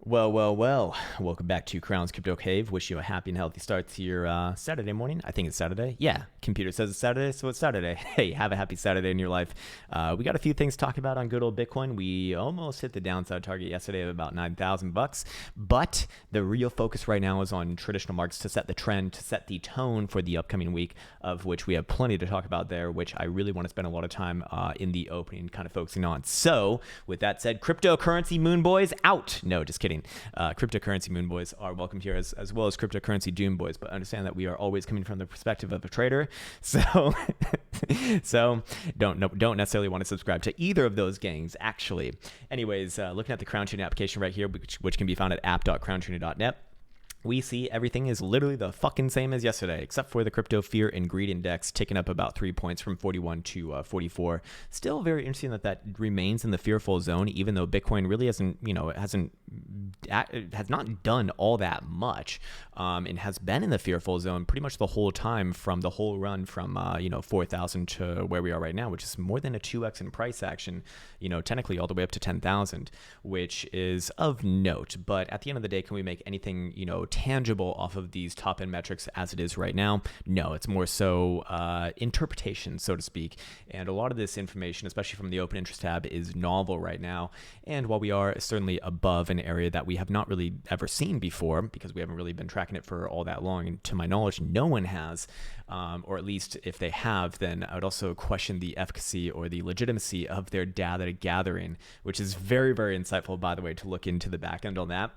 Well. Welcome back to Krown's Crypto Cave. Wish you a happy and healthy start to your Saturday morning. I think it's Saturday. Yeah, computer says it's Saturday, so it's Saturday. Hey, have a happy Saturday in your life. We got a few things to talk about on good old Bitcoin. We almost hit the downside target yesterday of about $9,000, but the real focus right now is on traditional markets to set the trend, to set the tone for the upcoming week, of which we have plenty to talk about there, which I really want to spend a lot of time in the opening kind of focusing on. So, with that said, cryptocurrency moon boys out. No, just kidding. Cryptocurrency moon boys are welcome here as well as cryptocurrency doom boys, but understand that we are always coming from the perspective of a trader. So don't necessarily want to subscribe to either of those gangs, actually. Anyways, looking at the Krown Tuning application right here, which can be found at app.krowntuning.net. We see everything is literally the fucking same as yesterday, except for the crypto fear and greed index ticking up about 3 points from 41 to 44. Still very interesting that remains in the fearful zone, even though Bitcoin really has not done all that much, and has been in the fearful zone pretty much the whole time from the whole run from 4,000 to where we are right now, which is more than a 2x in price action, technically all the way up to 10,000, which is of note. But at the end of the day, can we make anything, tangible off of these top end metrics as it is right now? No, it's more so interpretation, so to speak. And a lot of this information, especially from the open interest tab, is novel right now. And while we are certainly above an area that we have not really ever seen before, because we haven't really been tracking it for all that long, and to my knowledge, no one has, or at least if they have, then I would also question the efficacy or the legitimacy of their data gathering, which is very, very insightful, by the way, to look into the back end on that.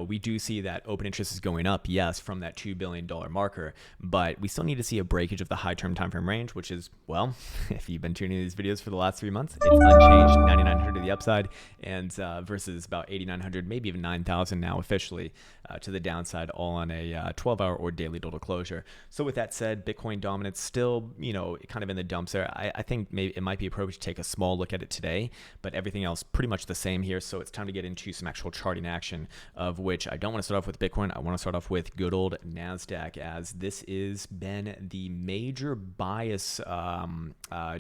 We do see that open interest is going up, yes, from that $2 billion marker, but we still need to see a breakage of the high term time frame range, which is, well, if you've been tuning these videos for the last 3 months, it's unchanged, 9,900 to the upside, and versus about 8,900, maybe even 9,000 now officially to the downside, all on a 12-hour or daily total closure. So with that said, Bitcoin dominance still, kind of in the dumps there. I think maybe it might be appropriate to take a small look at it today, but everything else pretty much the same here. So it's time to get into some actual charting action, of which I don't want to start off with Bitcoin. I want to start off with good old NASDAQ, as this has been the major bias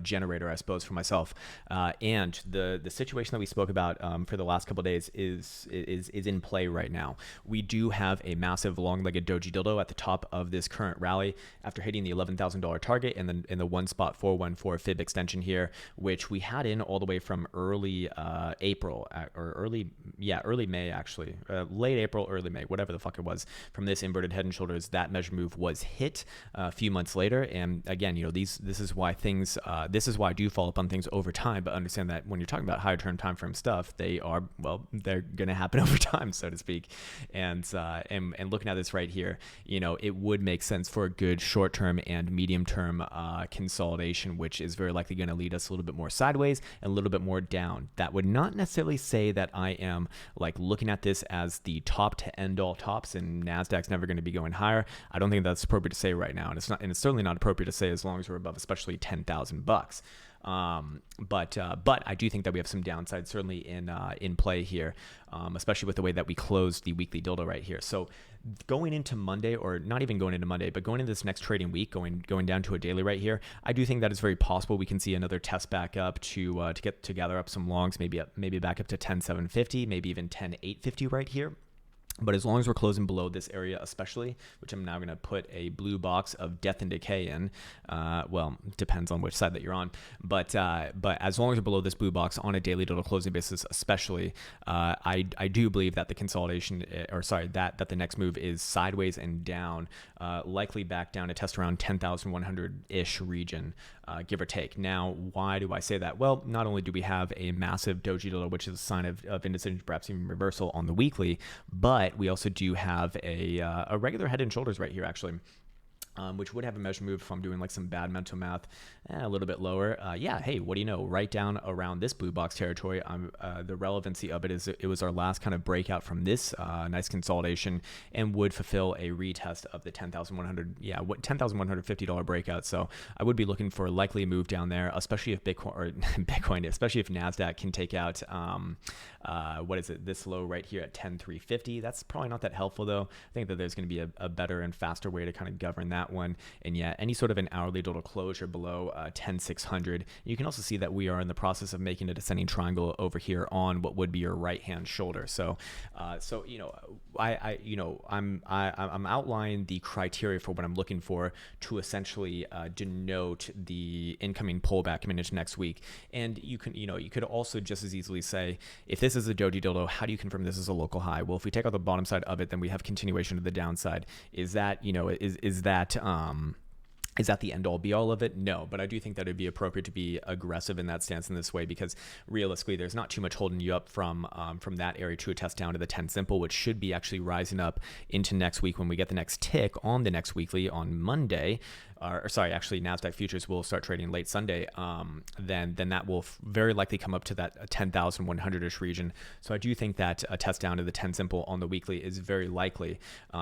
generator, I suppose, for myself. And the situation that we spoke about for the last couple of days is in play right now. We do have a massive long-legged doji dildo at the top of this current rally after hitting the $11,000 target and then in the 1.414 fib extension here, which we had in all the way from early April or early May, actually. Late April, early May, whatever the fuck it was, from this inverted head and shoulders. That measure move was hit a few months later. And again, this is why I do follow up on things over time, but understand that when you're talking about higher term time frame stuff, they're going to happen over time, so to speak. And looking at this right here, it would make sense for a good short term and medium term consolidation, which is very likely going to lead us a little bit more sideways and a little bit more down. That would not necessarily say that I am looking at this as the top to end all tops and NASDAQ's never going to be going higher. I don't think that's appropriate to say right now, and it's certainly not appropriate to say as long as we're above, especially $10,000. But I do think that we have some downside certainly in play here, especially with the way that we closed the weekly dildo right here. So going into Monday, or not even going into Monday, but going into this next trading week, going down to a daily right here, I do think that it's very possible we can see another test back up to gather up some longs, maybe back up to 10,750, maybe even 10,850 right here. But as long as we're closing below this area especially, which I'm now going to put a blue box of death and decay in, well, depends on which side that you're on, but as long as we're below this blue box on a daily total closing basis especially, I do believe that the consolidation, that the next move is sideways and down, likely back down to test around 10,100-ish region, give or take. Now, why do I say that? Well, not only do we have a massive doji dildo, which is a sign of indecision, perhaps even reversal on the weekly, but we also do have a regular head and shoulders right here, actually. Which would have a measure move if I'm doing some bad mental math, a little bit lower. Hey, what do you know? Right down around this blue box territory. The relevancy of it is it was our last kind of breakout from this nice consolidation and would fulfill a retest of the $10,150 breakout. So I would be looking for likely a move down there, especially if especially if NASDAQ can take out, this low right here at 10,350. That's probably not that helpful though. I think that there's going to be a better and faster way to kind of govern that that one. And yeah, any sort of an hourly total closure below 10,600. You can also see that we are in the process of making a descending triangle over here on what would be your right hand shoulder. So I'm outlining the criteria for what I'm looking for to essentially denote the incoming pullback coming into next week. And you could also just as easily say, if this is a doji dildo, how do you confirm this is a local high? Well, if we take out the bottom side of it, then we have continuation to the downside. Is that the end all be all of it? No, but I do think that it'd be appropriate to be aggressive in that stance in this way, because realistically, there's not too much holding you up from that area to a test down to the 10 simple, which should be actually rising up into next week when we get the next tick on the next weekly on Monday. Actually, NASDAQ futures will start trading late Sunday. Then that will very likely come up to that 10,100-ish region. So I do think that a test down to the 10 simple on the weekly is very likely,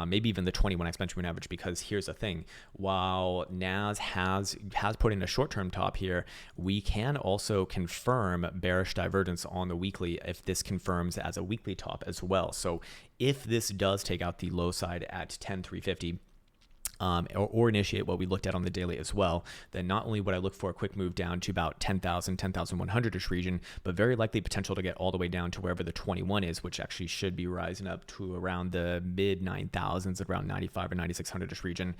maybe even the 21 exponential moving average, because here's the thing. While NAS has put in a short-term top here, we can also confirm bearish divergence on the weekly if this confirms as a weekly top as well. So if this does take out the low side at 10,350, or initiate what we looked at on the daily as well, then not only would I look for a quick move down to about 10,000, 10,100-ish region, but very likely potential to get all the way down to wherever the 21 is, which actually should be rising up to around the mid 9,000s, around 95 or 9,600-ish region,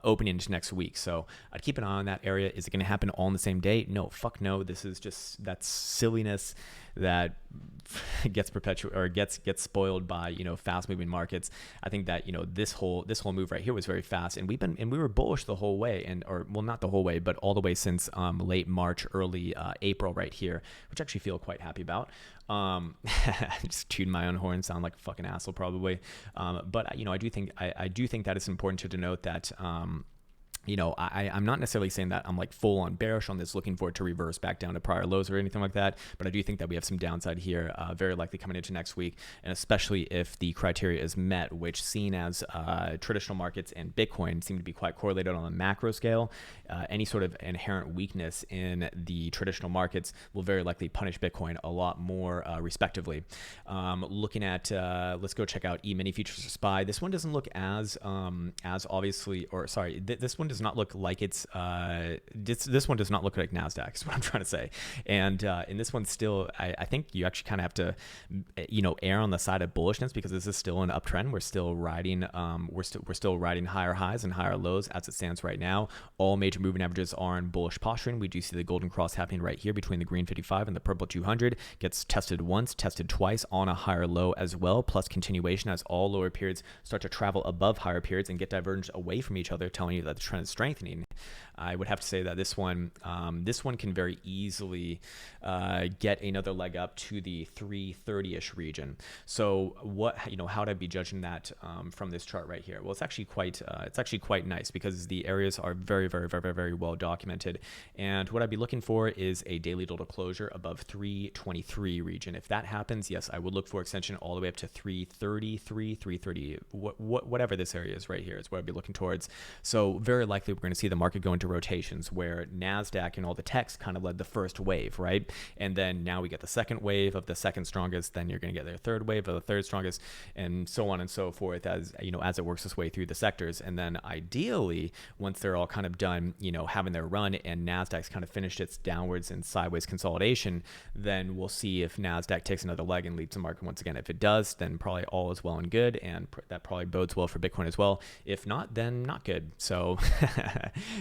opening into next week. So I'd keep an eye on that area. Is it going to happen all on the same day? No, fuck no. This is just, that's silliness that gets spoiled by fast moving markets. I think that this whole move right here was very fast, and we were bullish the whole way, not the whole way, but all the way since late March, early April right here, which I actually feel quite happy about. Just chewed my own horn, sound like a fucking asshole probably, but I do think that it's important to denote that I'm not necessarily saying that I'm like full on bearish on this, looking for it to reverse back down to prior lows or anything like that. But I do think that we have some downside here, very likely coming into next week. And especially if the criteria is met, which seen as traditional markets and Bitcoin seem to be quite correlated on a macro scale. Any sort of inherent weakness in the traditional markets will very likely punish Bitcoin a lot more respectively. Looking at, let's go check out E-mini futures or SPY. This one doesn't look as obviously, this one does not look like it's this one does not look like NASDAQ is what I'm trying to say. And in this one still, I think you actually kind of have to err on the side of bullishness, because this is still an uptrend. We're still riding we're still riding higher highs and higher lows as it stands right now. All major moving averages are in bullish posturing. We do see the golden cross happening right here between the green 55 and the purple 200. Gets tested once, tested twice on a higher low as well, plus continuation as all lower periods start to travel above higher periods and get diverged away from each other, telling you that the trend is strengthening. I would have to say that this one can very easily get another leg up to the 330-ish region. So how would I be judging that from this chart right here? Well, it's actually quite nice, because the areas are very, very, very, very, very well documented. And what I'd be looking for is a daily total closure above 323 region. If that happens, yes, I would look for extension all the way up to 333, 330, whatever this area is right here is what I'd be looking towards. So very likely we're going to see the market go into rotations, where NASDAQ and all the techs kind of led the first wave, right? And then now we get the second wave of the second strongest, then you're going to get their third wave of the third strongest, and so on and so forth as it works its way through the sectors. And then ideally, once they're all kind of done, having their run and NASDAQ's kind of finished its downwards and sideways consolidation, then we'll see if NASDAQ takes another leg and leads the market once again. If it does, then probably all is well and good, and that probably bodes well for Bitcoin as well. If not, then not good. So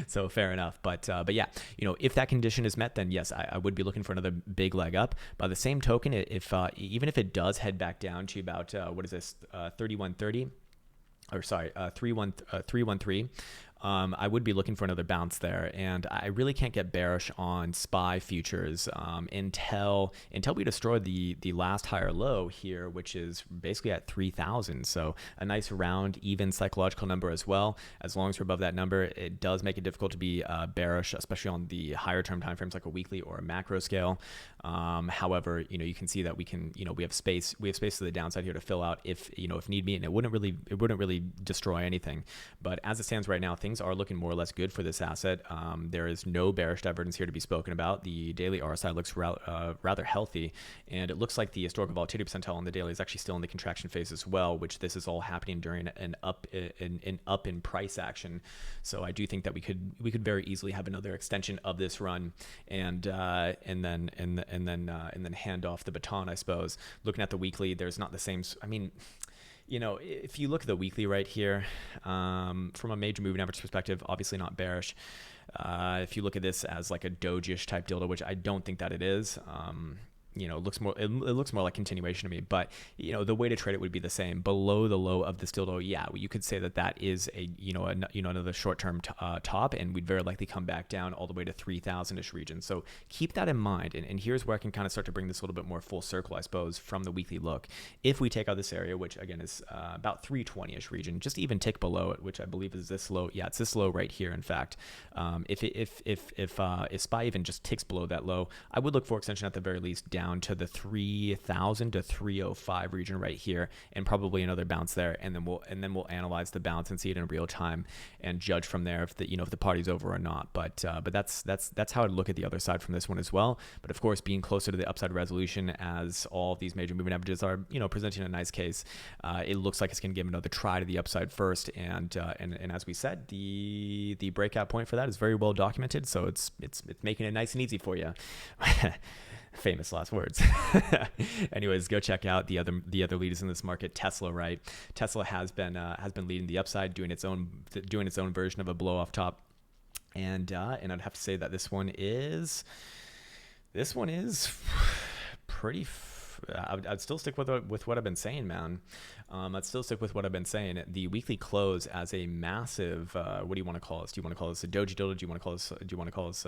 so fair enough. But yeah, if that condition is met, then yes, I would be looking for another big leg up. By the same token, if even if it does head back down to about 3130, or sorry, 313. I would be looking for another bounce there, and I really can't get bearish on SPY futures until we destroy the last higher low here, which is basically at 3,000. So a nice round, even psychological number as well. As long as we're above that number, it does make it difficult to be bearish, especially on the higher term timeframes like a weekly or a macro scale. However, you can see that we can, we have space to the downside here to fill out if need be, and it wouldn't really destroy anything. But as it stands right now, things things are looking more or less good for this asset. There is no bearish divergence here to be spoken about. The daily RSI looks rather healthy, and it looks like the historical volatility percentile on the daily is actually still in the contraction phase as well, which this is all happening during an up in price action. So I do think that we could very easily have another extension of this run, and then hand off the baton, I suppose. Looking at the weekly, there's not the same. I mean, you know, if you look at the weekly right here, from a major moving average perspective, obviously not bearish. If you look at this as like a doji-ish type dildo, which I don't think that it is, you know, it looks more like continuation to me. But you know, the way to trade it would be the same. Below the low of this dildo, yeah, you could say that that is a another short-term top, and we'd very likely come back down all the way to 3,000-ish region. So keep that in mind. And here's where I can kind of start to bring this a little bit more full circle, I suppose, from the weekly look. If we take out this area, which again is about 320-ish region, just even tick below it, which I believe is this low. Yeah, it's this low right here. In fact, if SPY even just ticks below that low, I would look for extension at the very least down to the 3,000 to 305 region right here, and probably another bounce there, and then we'll analyze the bounce and see it in real time and judge from there if the party's over or not. But that's how I'd look at the other side from this one as well. But of course, being closer to the upside resolution, as all of these major moving averages are presenting a nice case, it looks like it's going to give another try to the upside first, and as we said, the breakout point for that is very well documented, so it's making it nice and easy for you. Famous last words. Anyways, go check out the other leaders in this market. Tesla, right? Tesla has been leading the upside, doing its own version of a blow off top, and I'd have to say that this one is pretty. I'd still stick with what I've been saying, man. I'd still stick with what I've been saying. The weekly close as a massive, what do you want to call this? Do you want to call this a doji dildo? Do you want to call this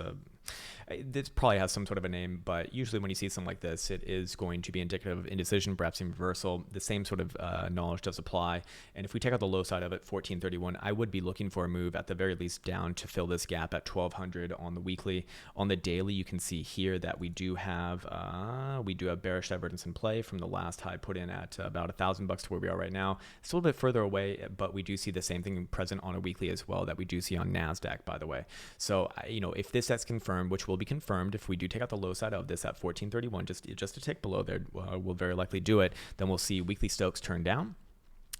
this probably has some sort of a name, but usually when you see something like this, it is going to be indicative of indecision, perhaps even reversal. The same sort of knowledge does apply. And if we take out the low side of it, 1431, I would be looking for a move at the very least down to fill this gap at 1200 on the weekly. On the daily, you can see here that we do have bearish divergence in play from the last high put in at about $1,000 to where we are right now. It's a little bit further away, but we do see the same thing present on a weekly as well that we do see on NASDAQ, by the way. So, if this gets confirmed, which will be confirmed if we do take out the low side of this at 1431, just a tick below there, we'll very likely do it. Then we'll see weekly Stokes turn down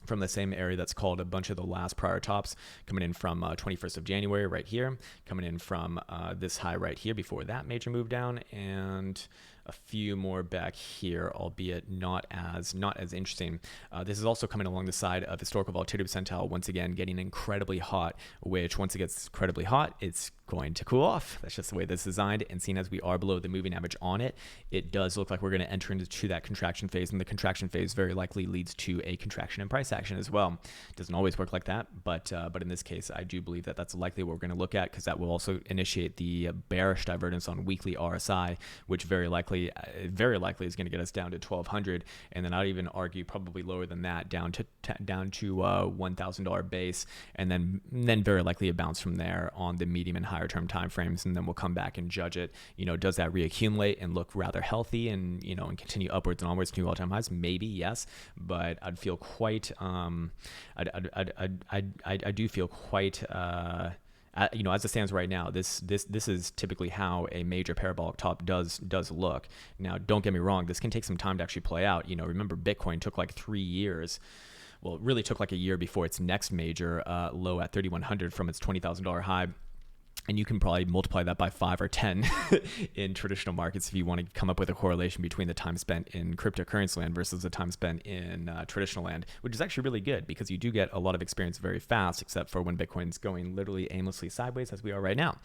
from the same area that's called a bunch of the last prior tops, coming in from 21st of January right here, coming in from this high right here before that major move down, and a few more back here, albeit not as interesting. This is also coming along the side of historical volatility percentile, once again getting incredibly hot, which once it gets incredibly hot, it's going to cool off. That's just the way this is designed, and seeing as we are below the moving average on it, it does look like we're going to enter into that contraction phase, and the contraction phase very likely leads to a contraction in price action as well. It doesn't always work like that, but in this case, I do believe that that's likely what we're going to look at, because that will also initiate the bearish divergence on weekly RSI, which very likely is going to get us down to 1200, and then I'd even argue probably lower than that, down to $1,000 base, and then very likely a bounce from there on the medium and higher term time frames, and then we'll come back and judge it. Does that reaccumulate and look rather healthy, and and continue upwards and onwards to new all-time highs? Maybe yes, but I'd feel quite I do feel quite as it stands right now, this is typically how a major parabolic top does look. Now, don't get me wrong, this can take some time to actually play out. Remember, Bitcoin took like 3 years. Well, it really took like a year before its next major low at 3,100 from its $20,000 high. And you can probably multiply that by 5 or 10 in traditional markets if you want to come up with a correlation between the time spent in cryptocurrency land versus the time spent in traditional land, which is actually really good, because you do get a lot of experience very fast, except for when Bitcoin's going literally aimlessly sideways as we are right now.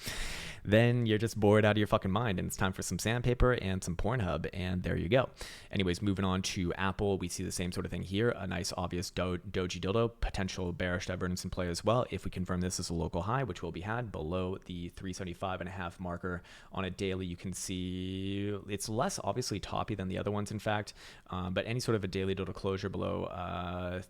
Then you're just bored out of your fucking mind, and it's time for some sandpaper and some Pornhub, and there you go. Anyways, moving on to Apple, we see the same sort of thing here. A nice obvious doji dildo, potential bearish divergence in play as well if we confirm this as a local high, which will be had below the the 375.5 marker. On a daily, you can see it's less obviously toppy than the other ones, in fact, but any sort of a daily total closure below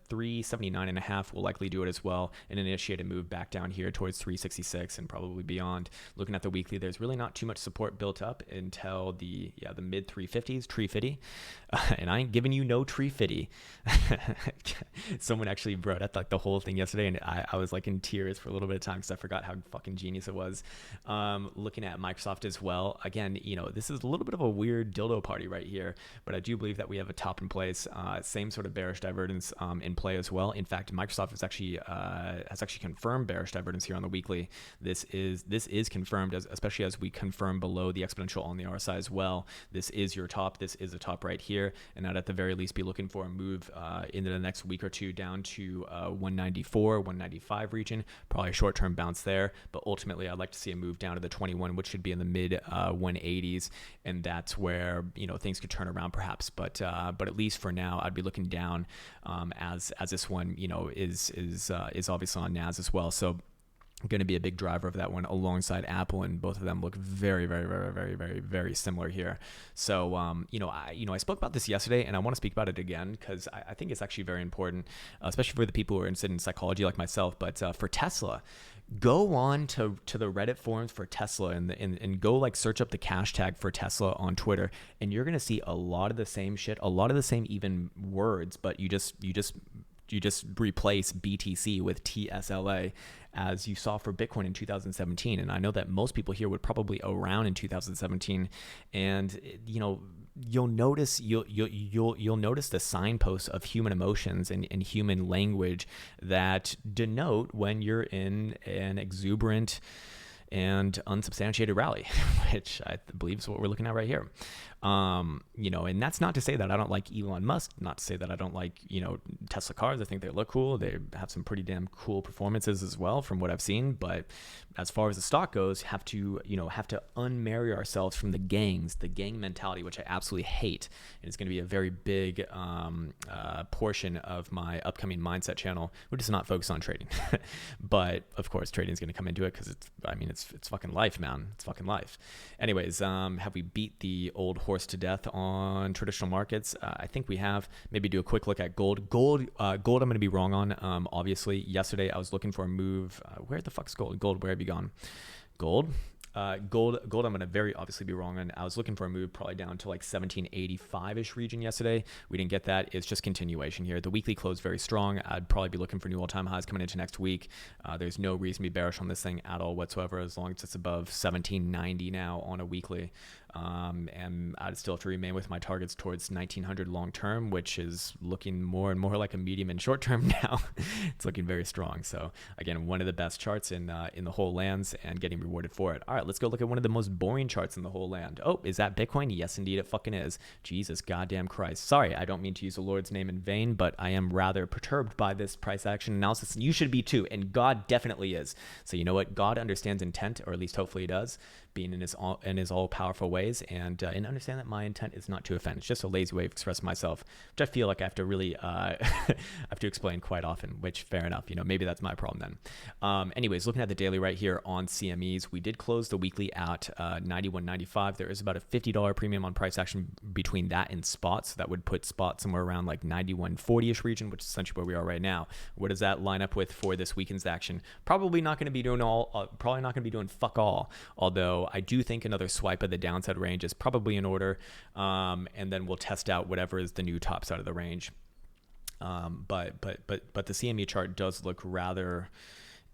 379.5 will likely do it as well, and initiate a move back down here towards 366 and probably beyond. Looking at the weekly, there's really not too much support built up until the mid 350s, tree 50, and I ain't giving you no tree 50. Someone actually brought up like the whole thing yesterday, and I was like in tears for a little bit of time because I forgot how fucking genius it was. Looking at Microsoft as well, again, this is a little bit of a weird dildo party right here, but I do believe that we have a top in place. Same sort of bearish divergence in play as well. In fact, Microsoft has actually confirmed bearish divergence here on the weekly. This is confirmed, especially as we confirm below the exponential on the RSI as well. This is your top. This is a top right here, and I'd at the very least be looking for a move into the next week or two down to 194, 195 region. Probably a short-term bounce there, but ultimately I'd like to see a move down to the 21, which should be in the mid 180s, and that's where things could turn around perhaps. But at least for now, I'd be looking down as this one is obviously on NAS as well. So going to be a big driver of that one alongside Apple, and both of them look very, very, very, very, very, very similar here. So, I spoke about this yesterday, and I want to speak about it again because I think it's actually very important, especially for the people who are interested in psychology like myself. But for Tesla, go on to the Reddit forums for Tesla and go like search up the cash tag for Tesla on Twitter, and you're going to see a lot of the same shit, a lot of the same even words, but you just replace BTC with TSLA as you saw for Bitcoin in 2017. And I know that most people here would probably around in 2017, and you'll notice the signposts of human emotions and human language that denote when you're in an exuberant and unsubstantiated rally, which I believe is what we're looking at right here. And that's not to say that I don't like Elon Musk, not to say that I don't like, Tesla cars. I think they look cool. They have some pretty damn cool performances as well from what I've seen. But as far as the stock goes, have to unmarry ourselves from the gang mentality, which I absolutely hate. And it's going to be a very big portion of my upcoming mindset channel, which is not focused on trading. But of course, trading is going to come into it because it's fucking life, man. It's fucking life. Anyways, have we beat the old horse to death on traditional markets? I think we have. Maybe do a quick look at gold. Gold, I'm going to be wrong on. Obviously, yesterday I was looking for a move. Where the fuck's gold? Gold, where have you gone? Gold. Gold, I'm going to very obviously be wrong on. I was looking for a move probably down to like 1785-ish region yesterday. We didn't get that. It's just continuation here. The weekly closed very strong. I'd probably be looking for new all-time highs coming into next week. There's no reason to be bearish on this thing at all whatsoever, as long as it's above 1790 now on a weekly. And I'd still have to remain with my targets towards 1900 long term, which is looking more and more like a medium and short term now. It's looking very strong. So again, one of the best charts in the whole lands, and getting rewarded for it. All right, let's go look at one of the most boring charts in the whole land. Oh, is that Bitcoin? Yes, indeed, it fucking is. Jesus goddamn Christ. Sorry, I don't mean to use the Lord's name in vain, but I am rather perturbed by this price action analysis. You should be too, and God definitely is. So you know what? God understands intent, or at least hopefully he does, being in his all powerful ways, and understand that my intent is not to offend. It's just a lazy way of expressing myself, which I feel like I have to really have to explain quite often. Which fair enough, maybe that's my problem then. Anyways, looking at the daily right here on CMEs, we did close the weekly at 91.95. There is about a $50 premium on price action between that and spot, so that would put spot somewhere around like 91.40ish region, which is essentially where we are right now. What does that line up with for this weekend's action? Probably not going to be doing probably not going to be doing fuck all. Although I do think another swipe of the downside range is probably in order, and then we'll test out whatever is the new top side of the range. But the CME chart does look rather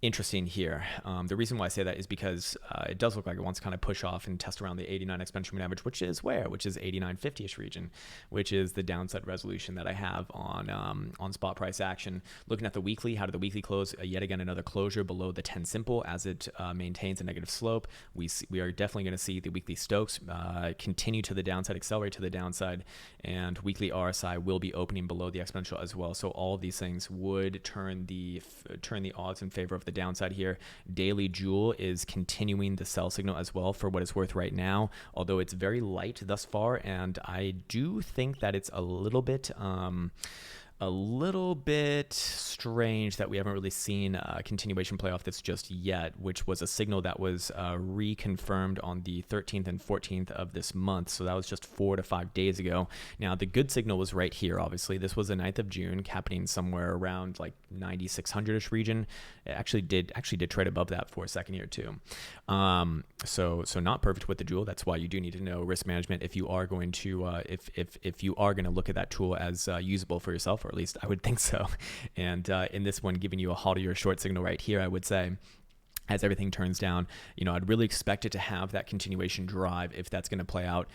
interesting here. The reason why I say that is because it does look like it wants to kind of push off and test around the 89 exponential moving average, which is 89.50ish region, which is the downside resolution that I have on spot price action. Looking at the weekly, how did the weekly close? Yet again, another closure below the 10 simple as it maintains a negative slope. We are definitely going to see the weekly Stokes continue to the downside, accelerate to the downside, and weekly RSI will be opening below the exponential as well. So all of these things would turn the odds in favor of the downside here. Daily Jewel is continuing the sell signal as well for what it's worth right now, although it's very light thus far, and I do think that it's a little bit a little bit strange that we haven't really seen a continuation play off this just yet, which was a signal that was reconfirmed on the 13th and 14th of this month. So that was just 4 to 5 days ago. Now, the good signal was right here, obviously. This was the 9th of June, happening somewhere around like 9,600-ish region. It actually did trade above that for a second here too. So not perfect with the jewel. That's why you do need to know risk management if you are going to if you are going to look at that tool as usable for yourself, or at least I would think so. And in this one, giving you a hodl or short signal right here, I would say, as everything turns down, I'd really expect it to have that continuation drive if that's going to play out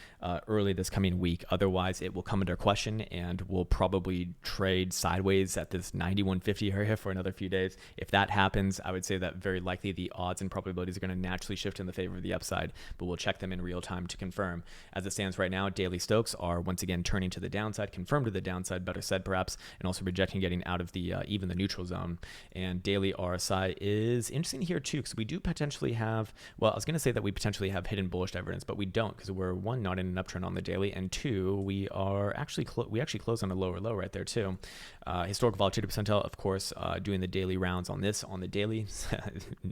early this coming week. Otherwise, it will come under question and will probably trade sideways at this 91.50 area for another few days. If that happens, I would say that very likely the odds and probabilities are going to naturally shift in the favor of the upside, but we'll check them in real time to confirm. As it stands right now, daily Stokes are once again turning to the downside, confirmed to the downside, better said perhaps, and also rejecting getting out of the even the neutral zone. And daily RSI is interesting here too, because we do potentially have, well, I was going to say that we potentially have hidden bullish divergence, but we don't, because we're one, not in an uptrend on the daily, and two, we are actually we actually close on a lower low right there too. Historical volatility percentile, of course, doing the daily rounds on this on the daily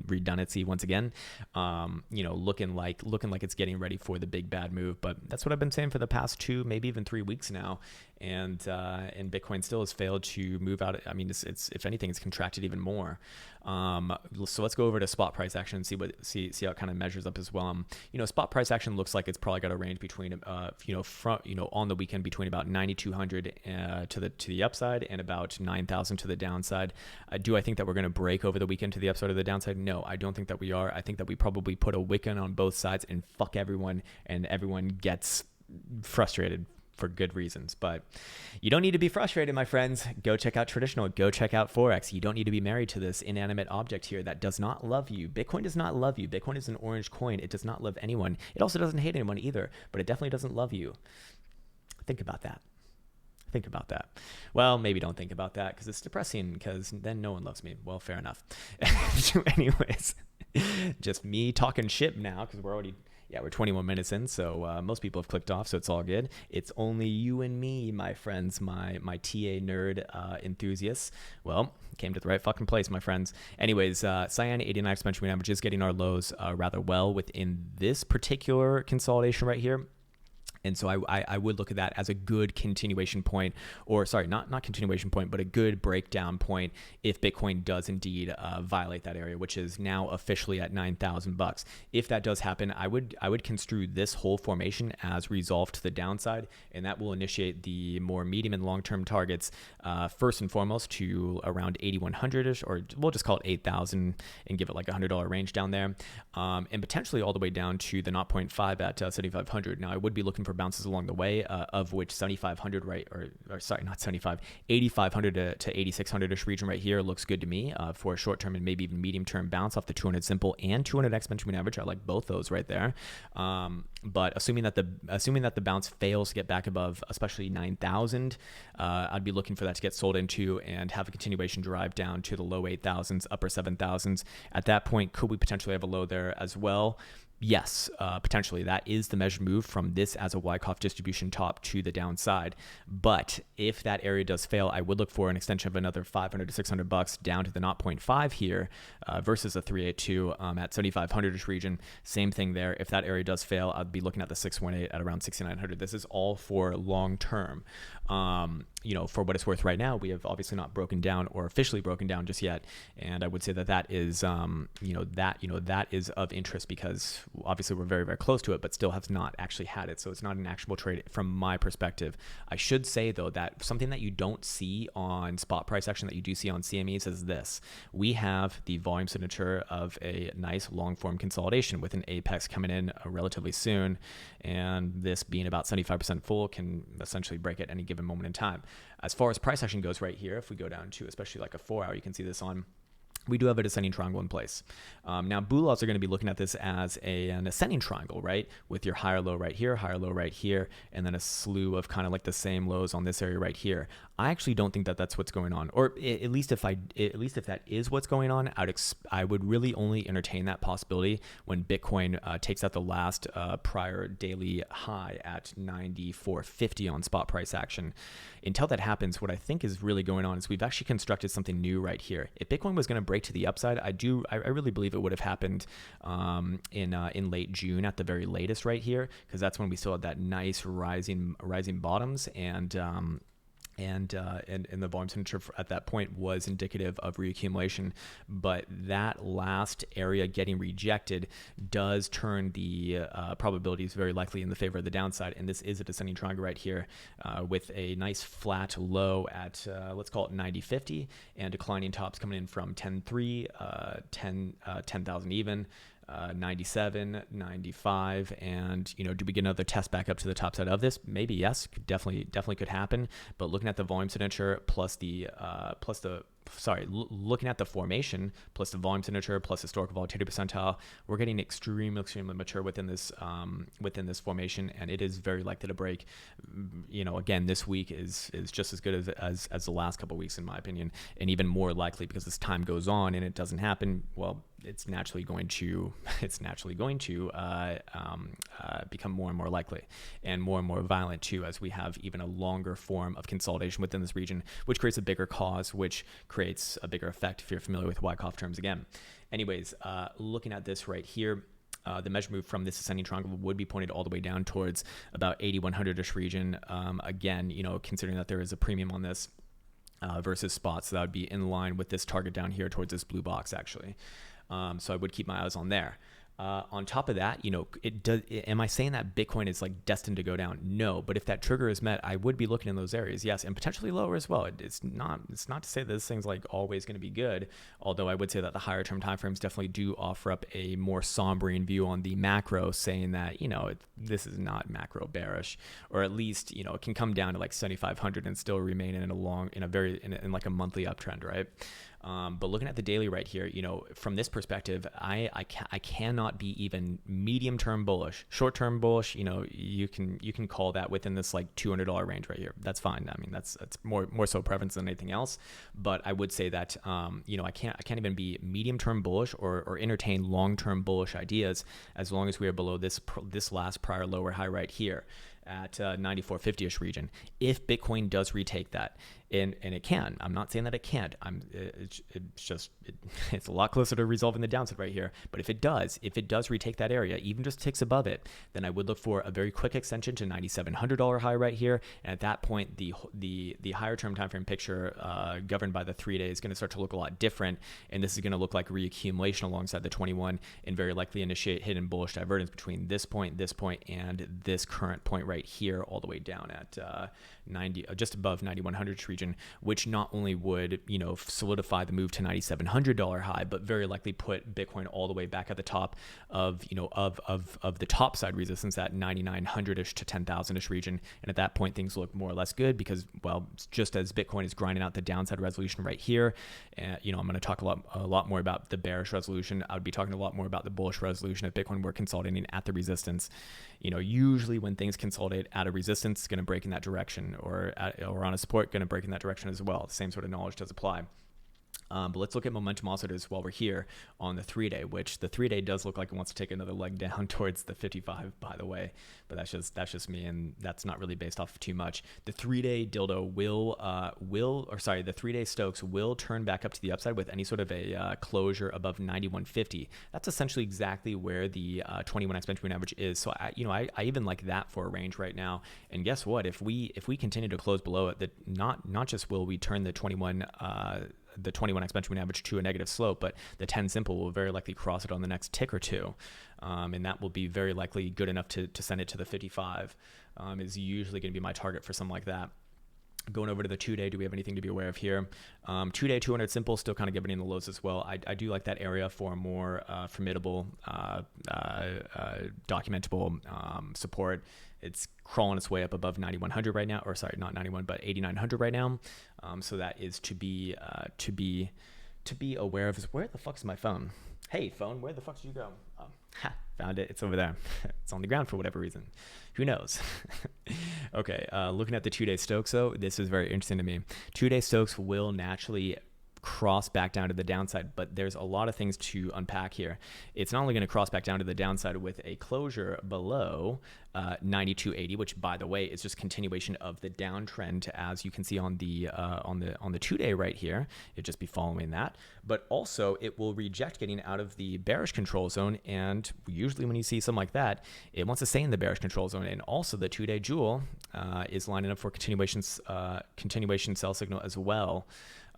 redundancy once again. Looking like it's getting ready for the big bad move, but that's what I've been saying for the past 2, maybe even 3 weeks now. And Bitcoin still has failed to move out. I mean, it's if anything, it's contracted even more. So let's go over to spot price action and see how it kind of measures up as well. Spot price action looks like it's probably got a range between on the weekend between about 9,200 to the upside and about 9,000 to the downside. Do I think that we're going to break over the weekend to the upside or the downside? No, I don't think that we are. I think that we probably put a wick in on both sides and fuck everyone, and everyone gets frustrated for good reasons. But you don't need to be frustrated, my friends. Go check out traditional, go check out Forex. You don't need to be married to this inanimate object here that does not love you. Bitcoin does not love you. Bitcoin is an orange coin. It does not love anyone. It also doesn't hate anyone either, but it definitely doesn't love you. Think about that. Think about that. Well, maybe don't think about that because it's depressing, because then no one loves me. Well, fair enough. Anyways, just me talking shit now, because we're 21 minutes in, so most people have clicked off, so it's all good. It's only you and me, my friends, my TA nerd enthusiasts. Well, came to the right fucking place, my friends. Anyways, Cyan 89 exponential moving average is getting our lows rather well within this particular consolidation right here. And so I would look at that as a good continuation point, or sorry, not continuation point, but a good breakdown point if Bitcoin does indeed violate that area, which is now officially at $9,000. If that does happen, I would construe this whole formation as resolved to the downside, and that will initiate the more medium and long-term targets first and foremost to around 8,100-ish, or we'll just call it 8,000 and give it like a $100 range down there, and potentially all the way down to the 0.5 at 7,500. Now I would be looking for bounces along the way, of which 7,500 or sorry, not 75, 8,500 to 8,600-ish region right here looks good to me for a short-term and maybe even medium-term bounce off the 200 simple and 200 exponential moving average. I like both those right there. But assuming that the bounce fails to get back above, especially 9,000, I'd be looking for that to get sold into and have a continuation drive down to the low 8,000s, upper 7,000s. At that point, could we potentially have a low there as well? Yes, potentially. That is the measured move from this as a Wyckoff distribution top to the downside. But if that area does fail, I would look for an extension of another $500 to $600 down to the 0.5 here versus a 382 at 7,500-ish region. Same thing there. If that area does fail, I'd be looking at the 618 at around 6,900. This is all for long term. For what it's worth right now, we have obviously not broken down or officially broken down just yet. And I would say that is, that is of interest because obviously we're very, very close to it, but still have not actually had it. So it's not an actionable trade from my perspective. I should say though, that something that you don't see on spot price action that you do see on CMEs is this. We have the volume signature of a nice long form consolidation with an apex coming in relatively soon. And this being about 75% full can essentially break at any given moment in time. As far as price action goes right here, if we go down to especially like a 4 hour, you can see this on we do have a descending triangle in place. Now, Bullaughs are going to be looking at this as an ascending triangle, right? With your higher low right here, higher low right here, and then a slew of kind of like the same lows on this area right here. I actually don't think that that's what's going on, or at least if that is what's going on, I would really only entertain that possibility when Bitcoin takes out the last prior daily high at 94.50 on spot price action. Until that happens, what I think is really going on is we've actually constructed something new right here. If Bitcoin was going to break to the upside, I really believe it would have happened in late June at the very latest right here, because that's when we still had that nice rising bottoms, and the volume signature at that point was indicative of reaccumulation. But that last area getting rejected does turn the probabilities very likely in the favor of the downside. And this is a descending triangle right here with a nice flat low at, let's call it 90.50, and declining tops coming in from 10.3, 10,000 even. 97, 95, and do we get another test back up to the top side of this? Maybe yes, definitely could happen. But looking at the volume signature looking at the formation plus the volume signature plus historical volatility percentile, we're getting extremely mature within this formation, and it is very likely to break. Again, this week is just as good as the last couple of weeks in my opinion, and even more likely because as time goes on and it doesn't happen, well, it's naturally going to become more and more likely and more violent too, as we have even a longer form of consolidation within this region, which creates a bigger cause, which creates a bigger effect if you're familiar with Wyckoff terms again. Anyways, looking at this right here, the measure move from this ascending triangle would be pointed all the way down towards about 8100-ish region. Again, considering that there is a premium on this versus spots, so that would be in line with this target down here towards this blue box actually. So I would keep my eyes on there. On top of that, am I saying that Bitcoin is like destined to go down? No, but if that trigger is met, I would be looking in those areas, yes, and potentially lower as well. It's not to say that this thing's like always going to be good, although I would say that the higher term timeframes definitely do offer up a more sombering view on the macro, saying that this is not macro bearish, or at least it can come down to like 7,500 and still remain in like a monthly uptrend, right? But looking at the daily right here, from this perspective, I cannot be even medium term bullish. Short term bullish, you can call that within this like $200 range right here. That's fine. I mean, that's more so preference than anything else. But I would say that I can't even be medium term bullish or entertain long term bullish ideas as long as we are below this last prior lower high right here at 94.50-ish region. If Bitcoin does retake that, and it can, I'm not saying that it can't. It's a lot closer to resolving the downside right here. But if it does retake that area, even just ticks above it, then I would look for a very quick extension to $9,700 high right here. And at that point, the higher term time frame picture governed by the 3-day is going to start to look a lot different, and this is going to look like reaccumulation alongside the 21, and very likely initiate hidden bullish divergence between this point, and this current point right here, all the way down at 90, just above 9100 region, which not only would solidify the move to $9,700 high, but very likely put Bitcoin all the way back at the top of of the top side resistance at 9,900-ish to 10,000-ish region. And at that point, things look more or less good because, well, just as Bitcoin is grinding out the downside resolution right here, I'm going to talk a lot more about the bearish resolution. I would be talking a lot more about the bullish resolution if Bitcoin were consolidating at the resistance. Usually when things consolidate at a resistance, it's going to break in that direction, or on a support, going to break in that direction as well. The same sort of knowledge does apply. But let's look at momentum oscillators while we're here on the 3-day, which the 3-day does look like it wants to take another leg down towards the 55, by the way. But that's just me, and that's not really based off of too much. The 3-day dildo the 3-day Stokes will turn back up to the upside with any sort of a closure above 91.50. That's essentially exactly where the 21 exponential moving average is. So I even like that for a range right now. And guess what? If we continue to close below it, not just will we turn the 21 exponential moving average to a negative slope, but the 10 simple will very likely cross it on the next tick or two. And that will be very likely good enough to send it to the 55, is usually going to be my target for something like that. Going over to the 2-day, do we have anything to be aware of here? 2-day 200 simple, still kind of giving in the lows as well. I do like that area for a more formidable, documentable support. It's crawling its way up above 9100 right now, or sorry, not 91, but 8900 right now. So that is to be to be aware of is, where the fuck's my phone? Hey, phone, where the fuck did you go? Found it. It's over there. It's on the ground for whatever reason. Who knows? Okay, looking at the 2-day Stokes, though, this is very interesting to me. 2-day Stokes will naturally cross back down to the downside, but there's a lot of things to unpack here. It's not only going to cross back down to the downside with a closure below 92.80, which, by the way, is just continuation of the downtrend, as you can see on the 2-day right here. It'd just be following that, but also it will reject getting out of the bearish control zone, and usually when you see something like that, it wants to stay in the bearish control zone. And also the 2-day Jewel is lining up for continuation sell signal as well.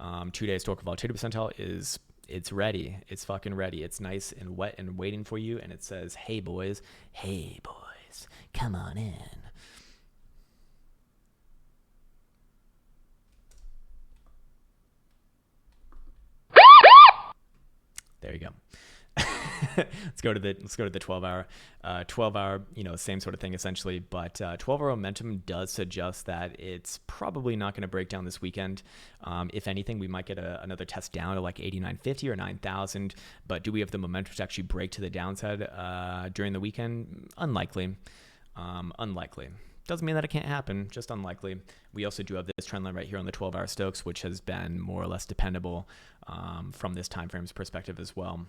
2-day historical volatility percentile it's ready. It's fucking ready. It's nice and wet and waiting for you. And it says, hey boys, come on in. There you go. Let's go to the 12-hour. 12-hour, same sort of thing essentially, but 12-hour momentum does suggest that it's probably not going to break down this weekend. If anything, we might get another test down to like 89.50 or 9,000. But do we have the momentum to actually break to the downside during the weekend? Unlikely. Unlikely. Doesn't mean that it can't happen, just unlikely. We also do have this trend line right here on the 12-hour Stokes, which has been more or less dependable from this time frame's perspective as well.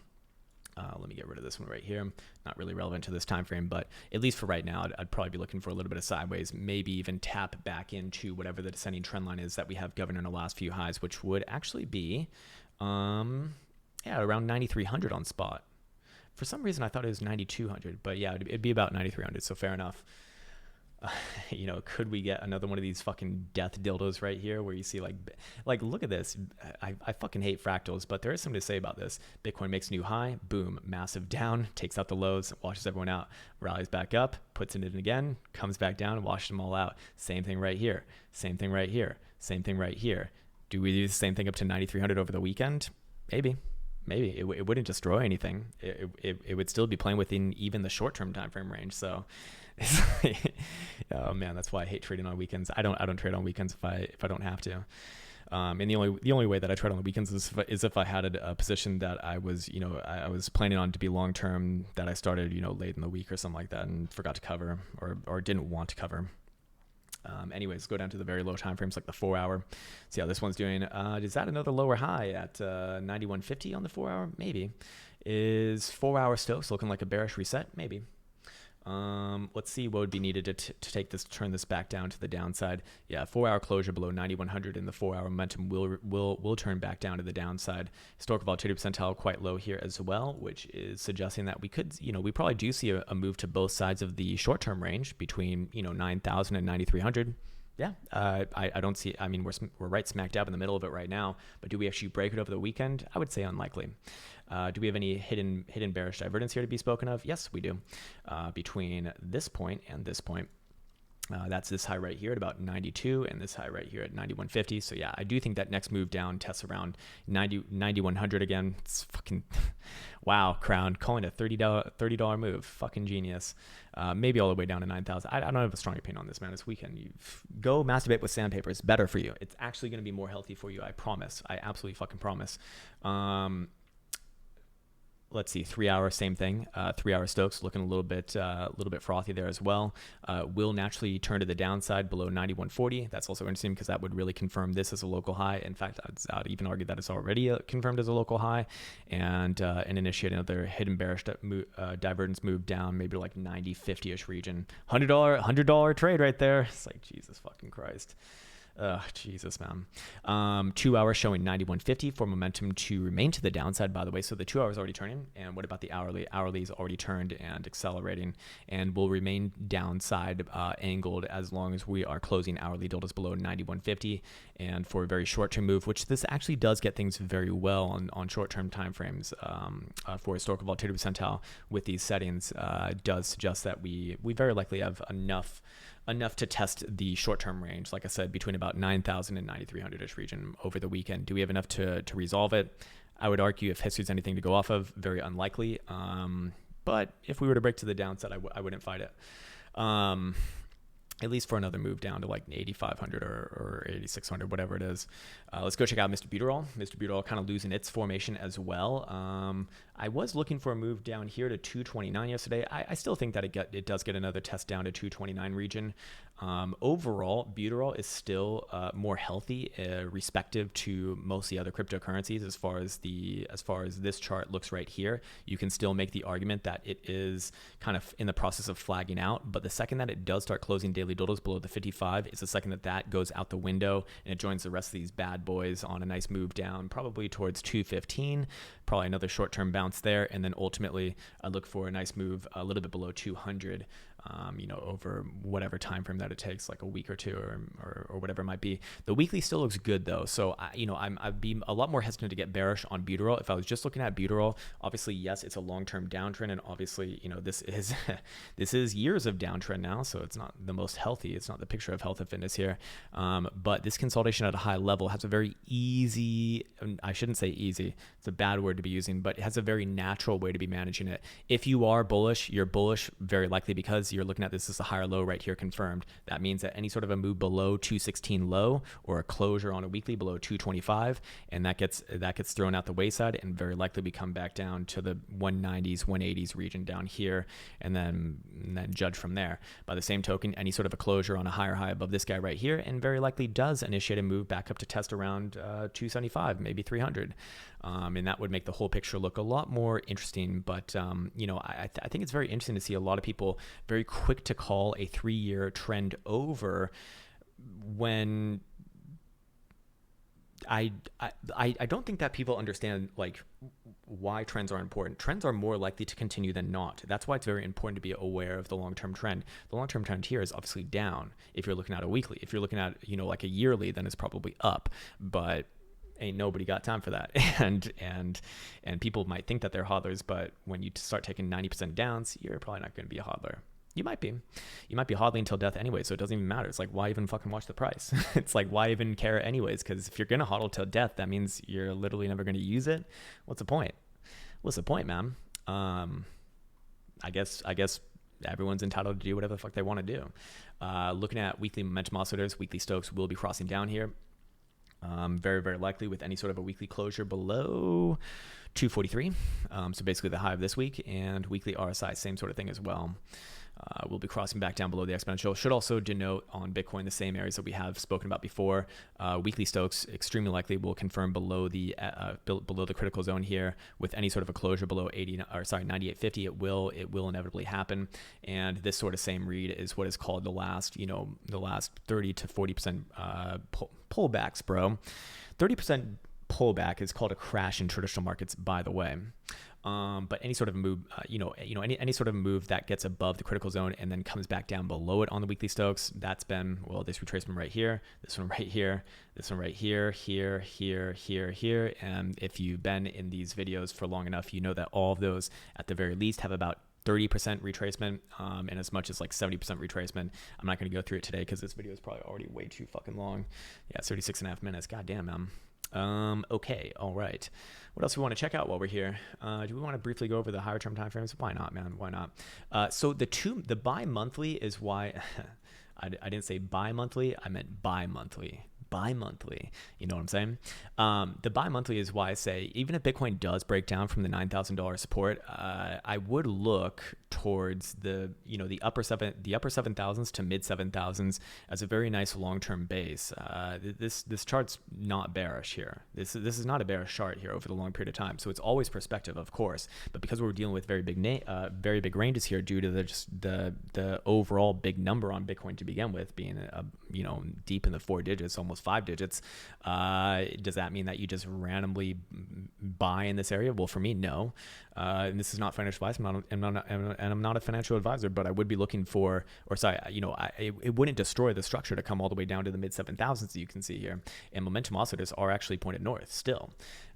Let me get rid of this one right here. Not really relevant to this time frame, but at least for right now, I'd probably be looking for a little bit of sideways, maybe even tap back into whatever the descending trend line is that we have governing the last few highs, which would actually be, around 9,300 on spot. For some reason, I thought it was 9,200, but yeah, it'd be about 9,300, so fair enough. Could we get another one of these fucking death dildos right here where you see like look at this. I fucking hate fractals, but there is something to say about this. Bitcoin makes a new high, boom, massive down, takes out the lows, washes everyone out, rallies back up, puts it in again, comes back down, washes them all out. Same thing right here. Same thing right here. Same thing right here. Do we do the same thing up to 9,300 over the weekend? Maybe. It wouldn't destroy anything. It would still be playing within even the short-term time frame range. So, oh man, that's why I hate trading on weekends. I don't trade on weekends if I don't have to. And the only way that I trade on the weekends is if I had a position that I was planning on to be long-term, that I started late in the week or something like that and forgot to cover or didn't want to cover. Anyways, go down to the very low time frames, like the 4-hour. See how this one's doing. Is that another lower high at 91.50 on the 4-hour? Maybe. Is 4-hour Stokes looking like a bearish reset? Maybe. Let's see what would be needed to turn this back down to the downside. Yeah, 4-hour closure below 9,100, and the 4-hour momentum will turn back down to the downside. Historical volatility percentile quite low here as well, which is suggesting that we could, we probably do see a move to both sides of the short-term range between 9,000 and 9,300. Yeah, I don't see. I mean, we're right smack dab in the middle of it right now. But do we actually break it over the weekend? I would say unlikely. Do we have any hidden bearish divergence here to be spoken of? Yes, we do. Between this point and this point. That's this high right here at about 92 and this high right here at 91.50. So yeah, I do think that next move down tests around 9,100 again. It's fucking, wow, Krown calling a $30 move. Fucking genius. Maybe all the way down to 9,000. I don't have a strong opinion on this, man. This weekend, you go masturbate with sandpaper. It's better for you. It's actually going to be more healthy for you. I promise. I absolutely fucking promise. Let's see, 3-hour, same thing. 3-hour Stokes looking a little bit frothy there as well. Will naturally turn to the downside below 91.40. That's also interesting because that would really confirm this as a local high. In fact, I'd even argue that it's already confirmed as a local high, and initiate another hidden bearish divergence move down, maybe to like 90.50ish region. $100 trade right there. It's like, Jesus fucking Christ. Jesus, man. 2 hours showing 91.50 for momentum to remain to the downside, by the way. So the 2 hours already turning. And what about the hourly? Hourly is already turned and accelerating and will remain downside angled as long as we are closing hourly deltas below 91.50. And for a very short-term move, which this actually does get things very well on short-term time frames for historical volatility percentile with these settings, does suggest that we very likely have enough to test the short-term range, like I said, between about 9,000 and 9,300-ish region over the weekend. Do we have enough to resolve it? I would argue if history's anything to go off of, very unlikely. But if we were to break to the downside, I wouldn't fight it. at least for another move down to like 8,500 or 8,600, whatever it is. Let's go check out Mr. Butyrol. Mr. Butyrol kind of losing its formation as well. I was looking for a move down here to 229 yesterday. I still think that it does get another test down to 229 region. Overall, Butyrol is still more healthy, respective to most of the other cryptocurrencies. As far as this chart looks right here, you can still make the argument that it is kind of in the process of flagging out. But the second that it does start closing daily doodles below the 55 is the second that goes out the window and it joins the rest of these bad boys on a nice move down, probably towards 215. Probably another short-term bounce there, and then ultimately I look for a nice move a little bit below 200. Over whatever time frame that it takes, like a week or two or whatever it might be. The weekly still looks good though. So, I'd be a lot more hesitant to get bearish on Butyrol. If I was just looking at Butyrol, obviously, yes, it's a long-term downtrend. And obviously, this is, this is years of downtrend now. So it's not the most healthy. It's not the picture of health and fitness here. But this consolidation at a high level has a very easy, I shouldn't say easy, it's a bad word to be using, but it has a very natural way to be managing it. If you are bullish, you're bullish very likely because you're looking at this as a higher low right here confirmed. That means that any sort of a move below 216 low or a closure on a weekly below 225, and that gets thrown out the wayside, and very likely we come back down to the 190s, 180s region down here, and then judge from there. By the same token, any sort of a closure on a higher high above this guy right here, and very likely does initiate a move back up to test around 275, maybe 300. And that would make the whole picture look a lot more interesting. But, I think it's very interesting to see a lot of people very quick to call a 3-year trend over when I don't think that people understand like why trends are important. Trends are more likely to continue than not. That's why it's very important to be aware of the long-term trend. The long-term trend here is obviously down if you're looking at a weekly. If you're looking at, like a yearly, then it's probably up. But ain't nobody got time for that. And people might think that they're hodlers, but when you start taking 90% downs, you're probably not going to be a hodler. You might be hodling until death anyway, so it doesn't even matter. It's like, why even fucking watch the price? It's like, why even care anyways? Because if you're going to hodl till death, that means you're literally never going to use it. What's the point? What's the point, man? I guess everyone's entitled to do whatever the fuck they want to do. Looking at weekly momentum oscillators, weekly Stokes will be crossing down here. Very, very likely with any sort of a weekly closure below 243. So basically the high of this week, and weekly RSI, same sort of thing as well. We'll be crossing back down below the exponential. Should also denote on Bitcoin the same areas that we have spoken about before. Weekly Stokes extremely likely will confirm below the critical zone here with any sort of a closure below 98.50. It will inevitably happen. And this sort of same read is what is called the last 30 to 40% pullbacks, bro. 30% pullback is called a crash in traditional markets, by the way. But any sort of move, any sort of move that gets above the critical zone and then comes back down below it on the weekly Stokes, that's been, this retracement right here, this one right here, this one right here, here, here, here, here. And if you've been in these videos for long enough, you know that all of those at the very least have about 30% retracement, and as much as like 70% retracement. I'm not going to go through it today because this video is probably already way too fucking long. Yeah, 36.5 minutes. God damn, man. Okay, all right. What else do we want to check out while we're here? Do we want to briefly go over the higher term time frames? Why not, man? Why not? So the bi-monthly is why I didn't say bi-monthly. I meant bi-monthly. Bi-monthly, you know what I'm saying? The bi-monthly is why I say even if Bitcoin does break down from the $9,000 support, I would look towards the upper 7,000s to mid 7,000s as a very nice long-term base. This chart's not bearish here. This is not a bearish chart here over the long period of time. So it's always perspective, of course, but because we're dealing with very big ranges here due to the overall big number on Bitcoin to begin with, being deep in the 4 digits, almost 5 digits, does that mean that you just randomly buy in this area? Well, for me, no. And this is not financial advice. I'm not a financial advisor, but I would be looking for, it wouldn't destroy the structure to come all the way down to the mid 7,000s that you can see here. And momentum oscillators are actually pointed north still,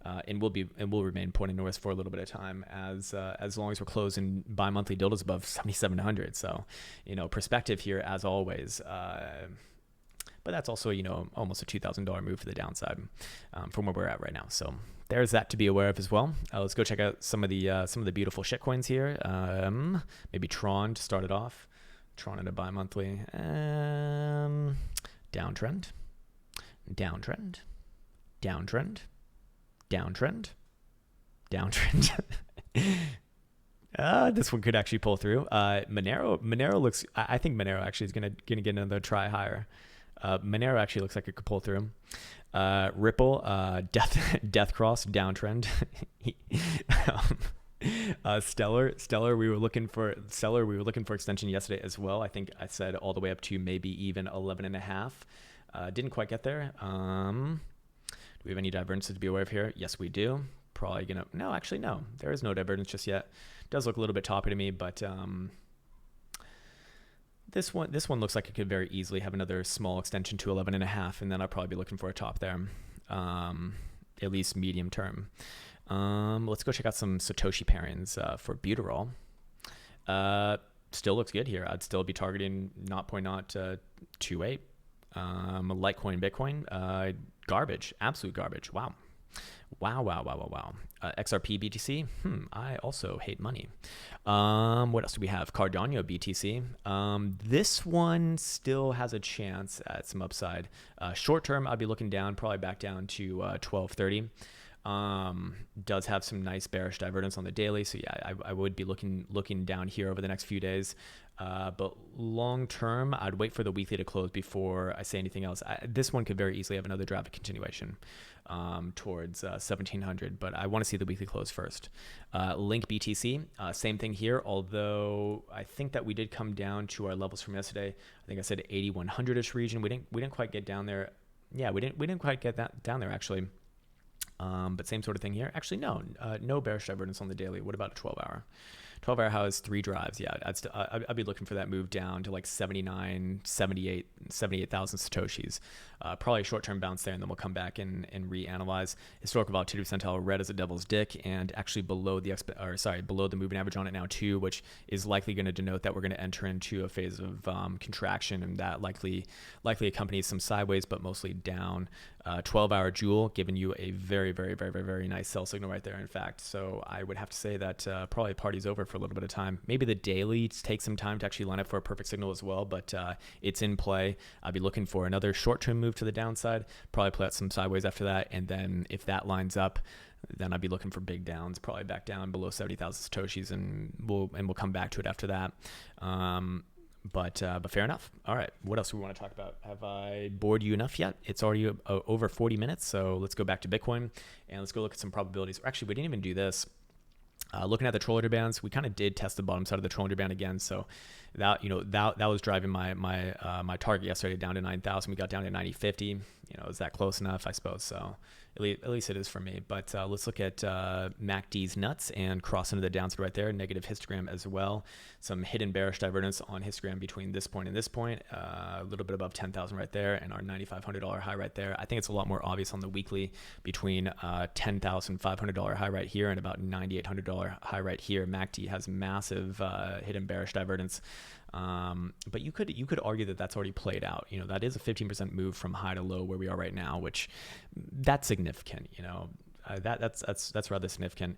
and will remain pointed north for a little bit of time as long as we're closing bi-monthly dildos above 7,700. So, perspective here as always. But that's also, almost a $2,000 move for the downside from where we're at right now. So there's that to be aware of as well. Let's go check out some of the beautiful shitcoins here. Maybe Tron to start it off. Tron into bi-monthly. Downtrend. Downtrend. Downtrend. Downtrend. Downtrend. This one could actually pull through. Monero looks. I think Monero actually is gonna get another try higher. Monero actually looks like it could pull through. Ripple, death cross, downtrend. Stellar, we were looking for extension yesterday as well. I think I said all the way up to maybe even 11.5. Didn't quite get there. Do we have any divergences to be aware of here? Yes, we do. Probably gonna, no, actually no, there is no divergence just yet. Does look a little bit toppy to me, but this one looks like it could very easily have another small extension to 11.5, and then I'll probably be looking for a top there, at least medium term. Let's go check out some Satoshi pairings for Butyrol. Still looks good here. I'd still be targeting 0.028. Litecoin, Bitcoin, garbage, absolute garbage. Wow. XRP BTC. I also hate money. What else do we have? Cardano Btc. This one still has a chance at some upside. Short term, I'll be looking down, probably back down to 1230. Does have some nice bearish divergence on the daily, so yeah, I would be looking down here over the next few days. But long term, I'd wait for the weekly to close before I say anything else. This one could very easily have another draft continuation towards 1700, but I want to see the weekly close first. Link BTC, same thing here, although I think that we did come down to our levels from yesterday. I think I said 8100-ish region. We didn't quite get down there. Yeah, we didn't quite get that down there actually. But same sort of thing here. Actually, no bearish divergence on the daily. What about a 12-hour? 12-hour has 3 drives. Yeah, I'd be looking for that move down to like 78,000 Satoshis. Probably a short-term bounce there, and then we'll come back and reanalyze. Historical volatility percentile red as a devil's dick, and actually below the moving average on it now too, which is likely going to denote that we're going to enter into a phase of contraction, and that likely accompanies some sideways, but mostly down. 12-hour Joule giving you a very, very, very, very, very nice sell signal right there, in fact. So I would have to say that probably party's over for a little bit of time. Maybe the daily takes some time to actually line up for a perfect signal as well, but it's in play. I'll be looking for another short-term move to the downside, probably play out some sideways after that, and then if that lines up, then I'd be looking for big downs, probably back down below 70,000 Satoshis, and we'll come back to it after that. But fair enough. All right, what else do we want to talk about? Have I bored you enough yet? It's already over 40 minutes, so let's go back to Bitcoin and let's go look at some probabilities. Actually, we didn't even do this. Looking at the Trollander bands, we kind of did test the bottom side of the Trollander band again. So that was driving my target yesterday down to 9,000. We got down to 90.50. Is that close enough? I suppose so. At least it is for me. But let's look at MACD's nuts and cross into the downside right there. Negative histogram as well. Some hidden bearish divergence on histogram between this point and this point. A little bit above 10,000 right there, and our $9,500 high right there. I think it's a lot more obvious on the weekly between $10,500 high right here and about $9,800 high right here. MACD has massive hidden bearish divergence. But you could argue that that's already played out. That is a 15% move from high to low where we are right now, which that's significant. That's rather significant.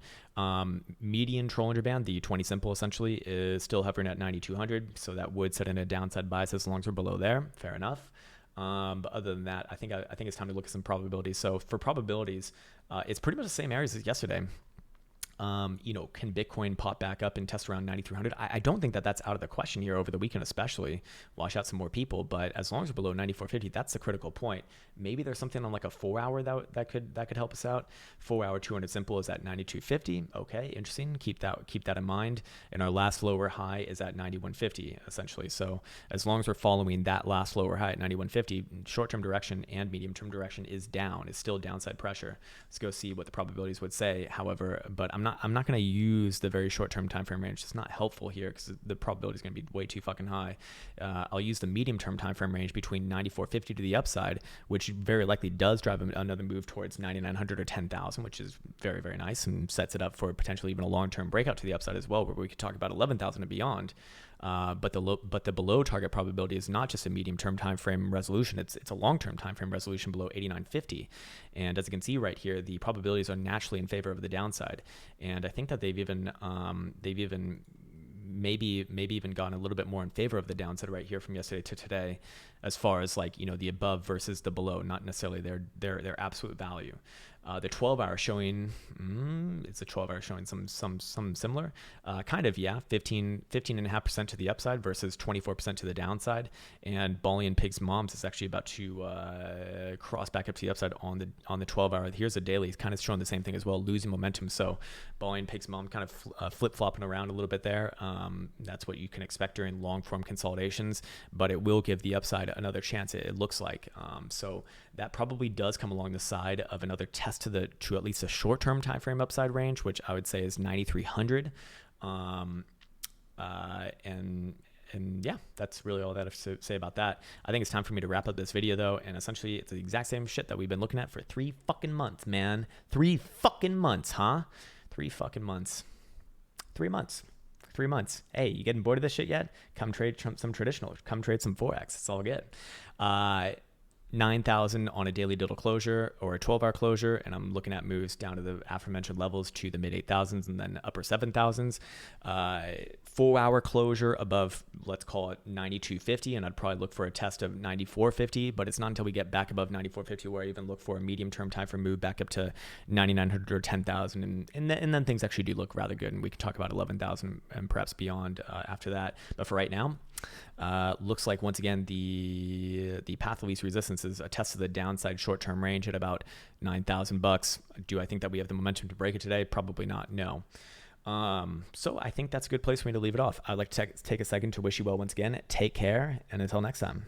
Median Trollander band, the 20 simple essentially, is still hovering at 9,200, so that would set in a downside bias as long as we're below there. Fair enough. But other than that, I think it's time to look at some probabilities. So for probabilities, it's pretty much the same areas as yesterday. Can Bitcoin pop back up and test around 9,300? I don't think that that's out of the question here over the weekend, especially wash out some more people. But as long as we're below 9,450, that's the critical point. Maybe there's something on like a 4-hour that could help us out. 4-hour 200 simple is at 9,250. Okay, interesting. Keep that in mind. And our last lower high is at 9,150 essentially. So as long as we're following that last lower high at 9,150, short-term direction and medium-term direction is down. It's still downside pressure. Let's go see what the probabilities would say. However, but I'm not going to use the very short-term time frame range. It's not helpful here because the probability is going to be way too fucking high. I'll use the medium-term time frame range between 9,450 to the upside, which very likely does drive another move towards 9,900 or 10,000, which is very, very nice and sets it up for potentially even a long-term breakout to the upside as well, where we could talk about 11,000 and beyond. But the below target probability is not just a medium-term time frame resolution. It's a long-term time frame resolution below 89.50. And as you can see right here, the probabilities are naturally in favor of the downside. And I think that they've even maybe even gone a little bit more in favor of the downside right here from yesterday to today, as far as like, you know, the above versus the below, not necessarily their absolute value. The 12-hour showing, it's a 12-hour showing some similar, kind of, yeah, 15.5% to the upside versus 24% to the downside. And Bali and Pig's Moms is actually about to cross back up to the upside on the 12-hour. Here's a daily, it's kind of showing the same thing as well, losing momentum. So Bali and Pig's Mom kind of flip-flopping around a little bit there. That's what you can expect during long-form consolidations, but it will give the upside another chance, it looks like. So that probably does come along the side of another test to at least a short-term time frame upside range, which I would say is 9,300. And yeah, that's really all that I have to say about that. I think it's time for me to wrap up this video though, and essentially it's the exact same shit that we've been looking at for 3 fucking months, man. 3 fucking months, huh? 3 fucking months. 3 months. 3 months. Hey, you getting bored of this shit yet? Come trade some traditional. Come trade some Forex. It's all good. 9,000 on a daily diddle closure or a 12-hour closure, and I'm looking at moves down to the aforementioned levels to the mid 8,000s and then upper 7,000s. 4-hour closure above, let's call it 92.50, and I'd probably look for a test of 94.50, but it's not until we get back above 94.50 where I even look for a medium-term time frame move back up to 9,900 or 10,000, and then things actually do look rather good, and we can talk about 11,000 and perhaps beyond after that. But for right now, looks like once again the path of least resistance is a test of the downside short-term range at about $9,000. Do I think that we have the momentum to break it today? Probably not. No. So I think that's a good place for me to leave it off. I'd like to take a second to wish you well once again. Take care, and until next time.